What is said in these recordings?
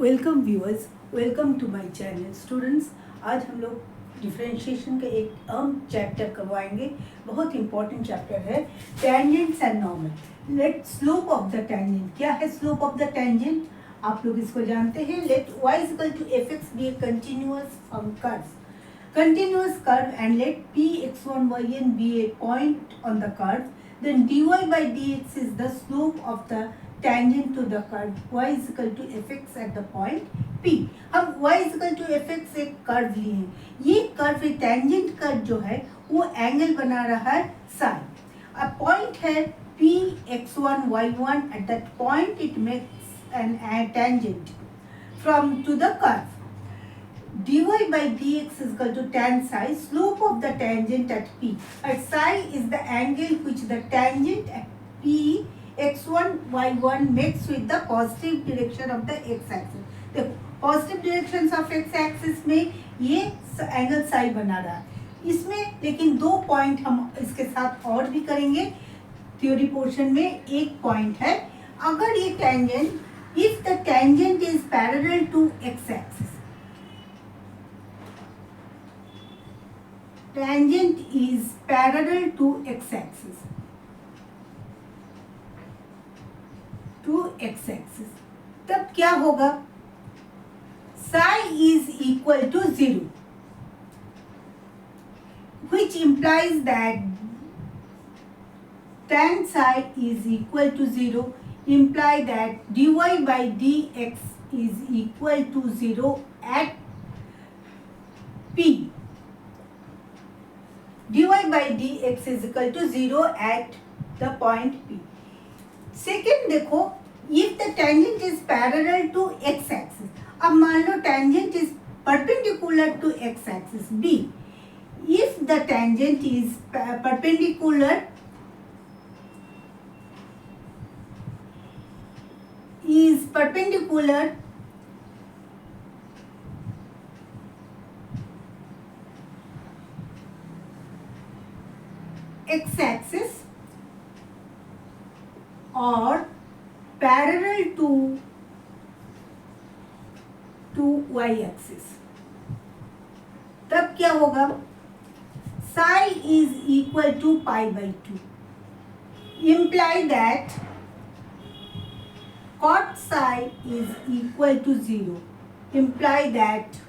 Welcome viewers, welcome to my channel students. आज हम लोग डिफरेंशिएशन का एक अहम चैप्टर करवाएंगे। बहुत इंपॉर्टेंट चैप्टर है, tangents and normal. Let slope of the tangent. क्या है स्लोप ऑफ द टेंजेंट? आप लोग इसको जानते हैं। Let y equal to F X be a continuous curve and let p x1 yn be a point on the curve, then dy by dx is the slope of the tangent to the curve y is equal to fx at the point p। हम y is equal to fx एक curve लिए हैं। ये curve tangent curve जो है वो angle बना रहा है साइन। अब पॉइंट है p x1 y1, at that point it makes an tangent from to the curve। dy by dx is equal to tan psi, slope of the tangent at p, and psi is the angle which the tangent at p x1 y1 makes with the positive direction of the x axis। देखो positive direction of x axis में ये angle Sai बना रहा है इसमें, लेकिन दो point हम इसके साथ और भी करेंगे थ्योरी पोर्शन में। एक पॉइंट है, अगर ये tangent, if the tangent is parallel to X axis, tangent is parallel to x-axis, तब क्या होगा? psi is equal to 0, which implies that tan psi is equal to 0, imply that dy by dx is equal to 0 at p। dy by dx is equal to 0 at the point P। Second देखो, if the tangent is parallel to x axis, अब मान लो tangent is perpendicular to x axis B। if the tangent is perpendicular x axis और parallel to y axis, तब क्या होगा? psi is equal to pi by 2, imply that cot psi is equal to 0, imply that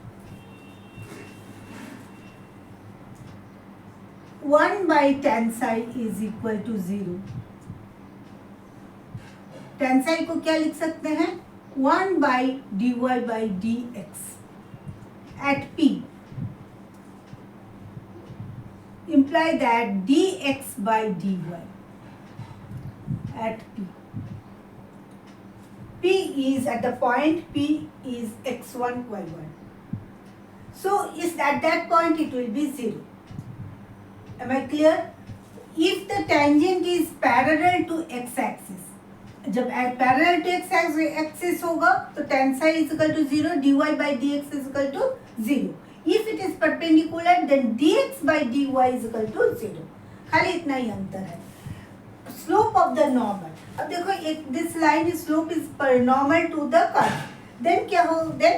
1 by tan psi is equal to 0। tan psi को क्या लिख सकते हैं? 1 by dy by dx at p, imply that dx by dy at p, p is at the point p is x1 y1, so is at that point it will be 0। Am I clear? If the tangent is parallel to x-axis, जब parallel to x-axis होगा तो tan psi is equal to 0, dy by dx is equal to 0। If it is perpendicular, then dx by dy is equal to 0। खाली इतना ही अंतर है। Slope of the normal, अब देखो एक this line is slope is normal to the curve, then क्या हो? Then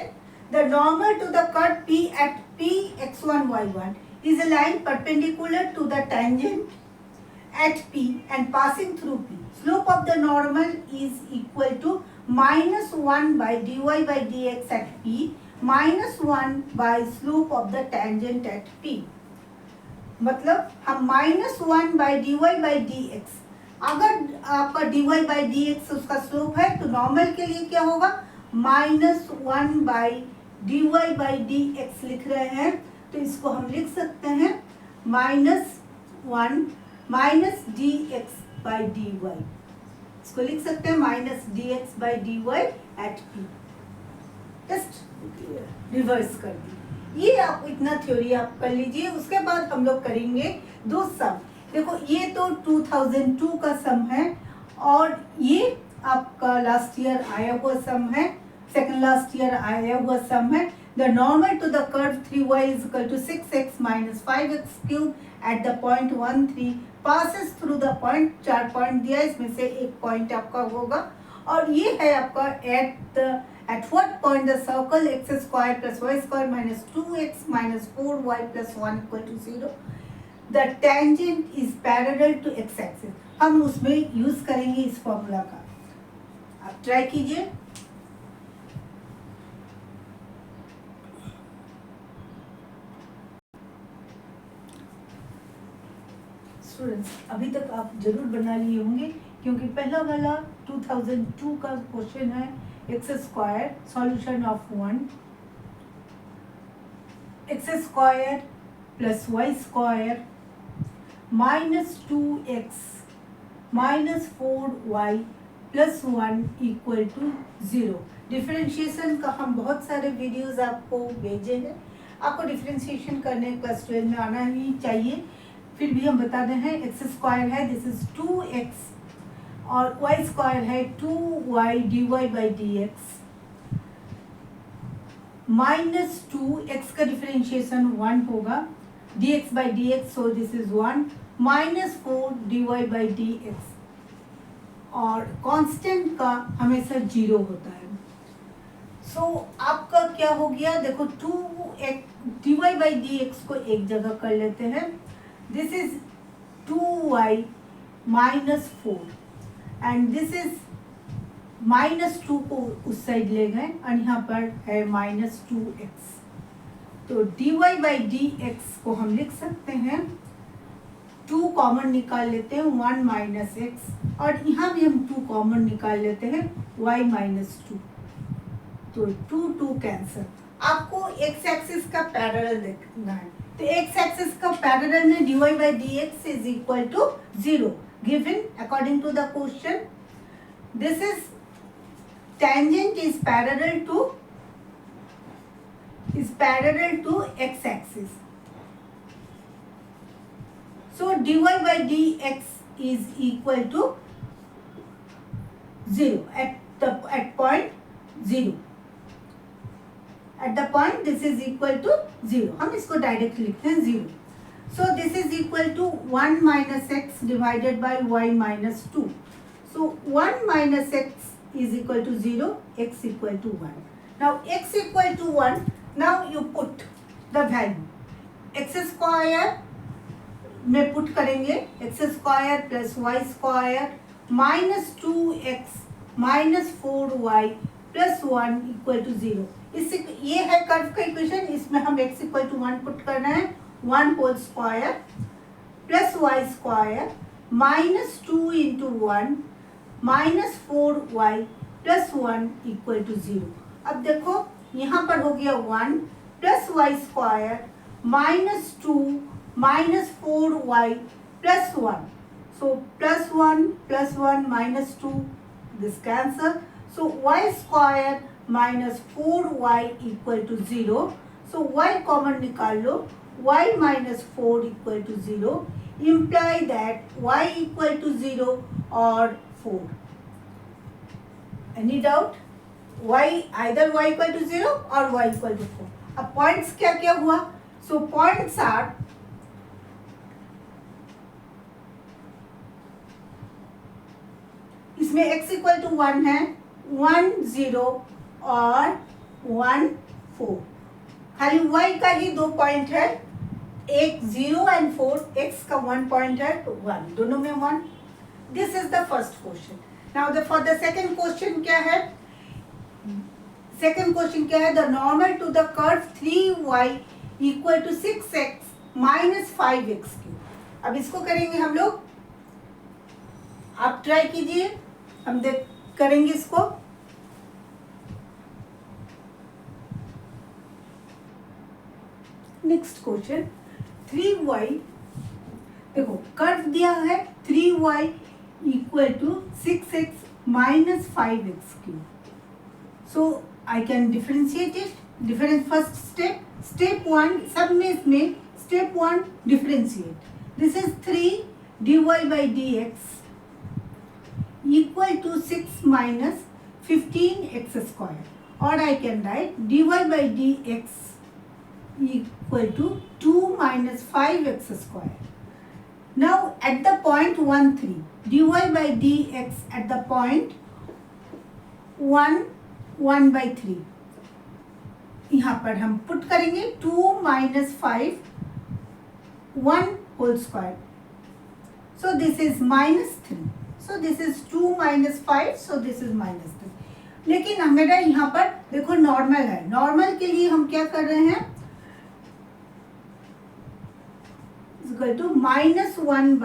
the normal to the curve p at p x1 y1 is a line perpendicular to the tangent at p and passing through p। Slope of the normal is equal to minus 1 by dy by dx at p minus 1 by slope of the tangent at p। मतलब हम minus 1 by dy by dx, अगर आपका dy by dx उसका slope है तो normal के लिए क्या होगा? minus 1 by dy by dx लिख रहे हैं तो इसको हम लिख सकते हैं -1 minus D X by D Y, इसको लिख सकते हैं minus D X by D Y at P. Just reverse कर दी। ये आप इतना थ्योरी आप कर लीजिए। उसके बाद हम लोग करेंगे दो सम। देखो ये तो 2002 का सम है और ये आपका लास्ट ईयर आया हुआ सम है, सेकंड लास्ट ईयर आया हुआ सम है। The normal to the curve 3y is equal to 6x minus 5x cube at the point 1 3 passes through the point, 4 point दिया, इसमें से एक पॉइंट आपका होगा और ये है आपका at the At what point the circle x square plus y square minus 2x minus 4y plus 1 equal to 0? The tangent is parallel to x axis. हम उसमें यूज करेंगे इस फॉर्मूला का. आप ट्राई कीजिए. स्टूडेंट्स, अभी तक आप जरूर बना लिए होंगे क्योंकि पहला वाला 2002 का क्वेश्चन है. X square solution of 1 X square plus Y square minus 2x minus 4y plus 1 equal to 0. Differentiation का हम बहुत सारे वीडियोस आपको भेजे हैं. आपको डिफरेंशिएशन करने क्लास 12 में आना ही चाहिए. फिर भी हम बता रहे हैं एक्स स्क्वायर है, दिस इज 2x और वाई स्क्वायर है 2y dy by dx minus 2x का डिफरेंशिएशन 1 होगा dx by dx, so this is 1 minus 4 dy by dx और कांस्टेंट का हमेशा 0 होता है. सो आपका क्या हो गया, देखो 2x dy बाई dx को एक जगह कर लेते हैं. This is 2y minus 4 and this is minus 2 को उस साइड ले गए और यहाँ पर है minus 2x. तो dy by dx को हम लिख सकते हैं 2 कॉमन निकाल लेते हैं 1 माइनस x और यहाँ भी हम 2 कॉमन निकाल लेते हैं y माइनस 2. तो 2 कैंसल. आपको x एक्सिस का पैरेलल देखना है. तो x एक्सिस का पैरेलल में dy by dx is equal to 0 given according to the question. This is tangent is parallel to x axis. So dy by dx is equal to 0 at point 0. At the point this is equal to 0. हम इसको direct लिखते हैं 0. So this is equal to 1 minus x divided by y minus 2. So 1 minus x is equal to 0, x equal to 1. Now x equal to 1, now you put the value. x square में put करेंगे x square plus y square minus 2x minus 4y plus 1 equal to 0. इससे ये है curve का equation. इसमें हम x equal to 1 put करना है. 1 whole square plus Y square minus 2 into 1 minus 4y plus 1 equal to 0. अब देखो यहाँ पर हो गया 1 plus Y square minus 2 minus 4y plus 1. So plus 1 minus 2 this cancel. So y square minus 4y equal to 0. So y common निकाल लो. y minus 4 equal to 0 imply that y equal to 0 or 4. Any doubt? Either y equal to 0 or y equal to 4. अब points क्या क्या हुआ? So points are इसमें x equal to 1 है 1 0 और 1 4. खाली y का ही 2 पॉइंट है, एक 0 एंड 4. x का 1 पॉइंट है तो 1, दोनों में 1. This is the first question. Now for the second question क्या है? सेकंड क्वेश्चन क्या है? The normal to the curve 3y equal to 6x minus 5x cube. अब इसको करेंगे हम लोग. आप ट्राई कीजिए, हम करेंगे इसको. नेक्स्ट क्वेश्चन 3y, देखो कर्व दिया है 3y equal to 6x minus 5x cube. So I can differentiate it. First step 1 सब में इसमें step 1 differentiate. This is 3 dy by dx equal to 6 minus 15x square. और I can write dy by dx equal to 2 minus 5x square. Now at the point 1 3 dy by dx at the point 1 1/3 यहाँ पर हम put करेंगे 2 - 5 1 whole square, so this is -3, so this is 2 - 5, so this is -3। लेकिन हमारा यहाँ पर देखो normal है, नॉर्मल के लिए हम क्या कर रहे हैं, इक्वल टू -1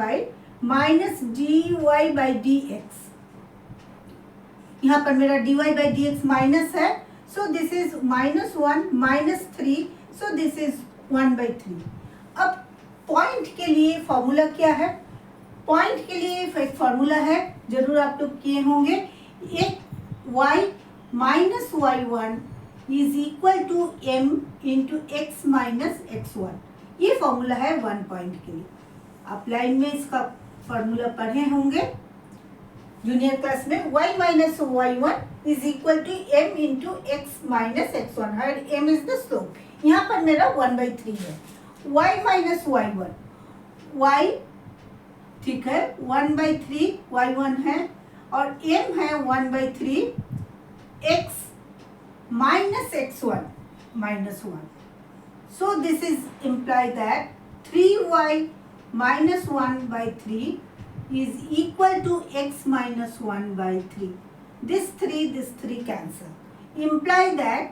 - dy/dx। यहाँ पर मेरा dy/dx माइनस है, so this is -1 - 3, so this is 1/3। अब पॉइंट के लिए फॉर्मूला क्या है, पॉइंट के लिए एक फॉर्मूला है, जरूर आप लोग किए होंगे, एक y - y1 is equal to m into x - x1। ये फॉर्मूला है वन पॉइंट के लिए। आप लाइन में इसका फॉर्मूला पढ़े होंगे जूनियर क्लास में, y - y1 is equal to m into x - x1, और m इज द स्लोप। यहाँ पर मेरा 1/3 है, y - y1, y ठीक है 1/3 y1 है, और m है 1/3 x - x1 -1। So this is imply that 3y - 1/3 is equal to x - 1/3. This 3 cancel. Imply that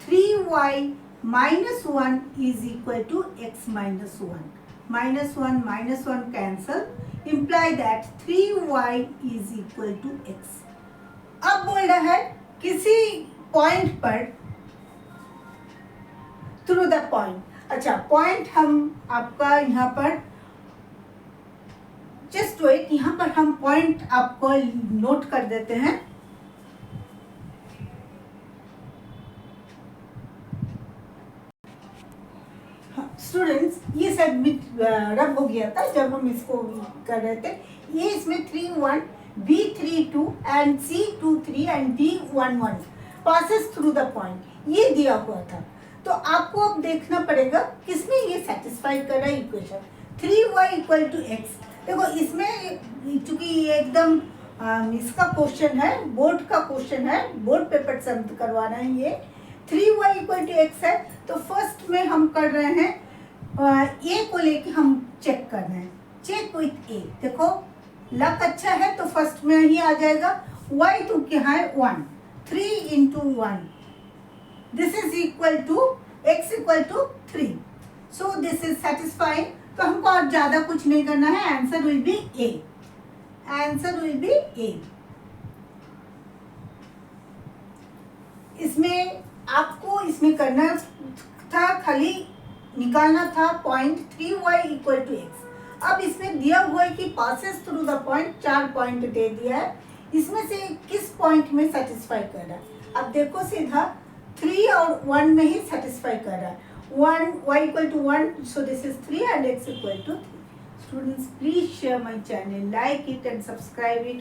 3y - 1 is equal to x - 1. -1 cancel. Imply that 3y is equal to x. अब बोल रहा है किसी point पर through the point. अच्छा, point हम आपका यहाँ पर जस्ट वेट, यहाँ पर हम पॉइंट आपको नोट कर देते हैं। स्टूडेंट्स, ये सब रब हो गया था जब हम इसको कर रहे थे। ये इसमें 3 1 B3 2 and C2 3 and D1 passes through the point, ये दिया हुआ था। तो आपको अब देखना पड़ेगा किसमें ये सेटिस्फाई कर रहा है इक्वेशन। 3y = x। देखो इसमें चूंकि ये एकदम इसका क्वेश्चन है, बोर्ड का क्वेश्चन है, बोर्ड पेपर से हम करवाना है। ये 3y = x है, तो फर्स्ट में हम कर रहे हैं a को लेके हम चेक कर रहे हैं, चेक विथ a। देखो लक अच्छा है तो फर्स्ट में ही आ जाएगा। y तो क्या है 1, 3 × 1, this is equal to x = 3, so this is satisfying। तो हमको और ज्यादा कुछ नहीं करना है, answer will be a, answer will be a। इसमें आपको इसमें करना था, खाली निकालना था पॉइंट 3y = x। अब इसमें दिया हुआ है कि passes through the point, 4 point दे दिया है, इसमें से किस पॉइंट में सेटिस्फाई कर रहा है। अब देखो सीधा 3 और 1 में ही सेटिस्फाई कर रहा है। 1 y = 1, so this is 3 and x = 3। Students, please share my channel, like it and subscribe it।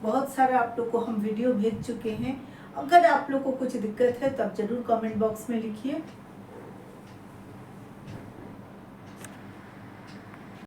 बहुत सारा आप लोग को हम वीडियो भेज चुके हैं। अगर आप लोग को कुछ दिक्कत है तो आप जरूर कमेंट बॉक्स में लिखिए।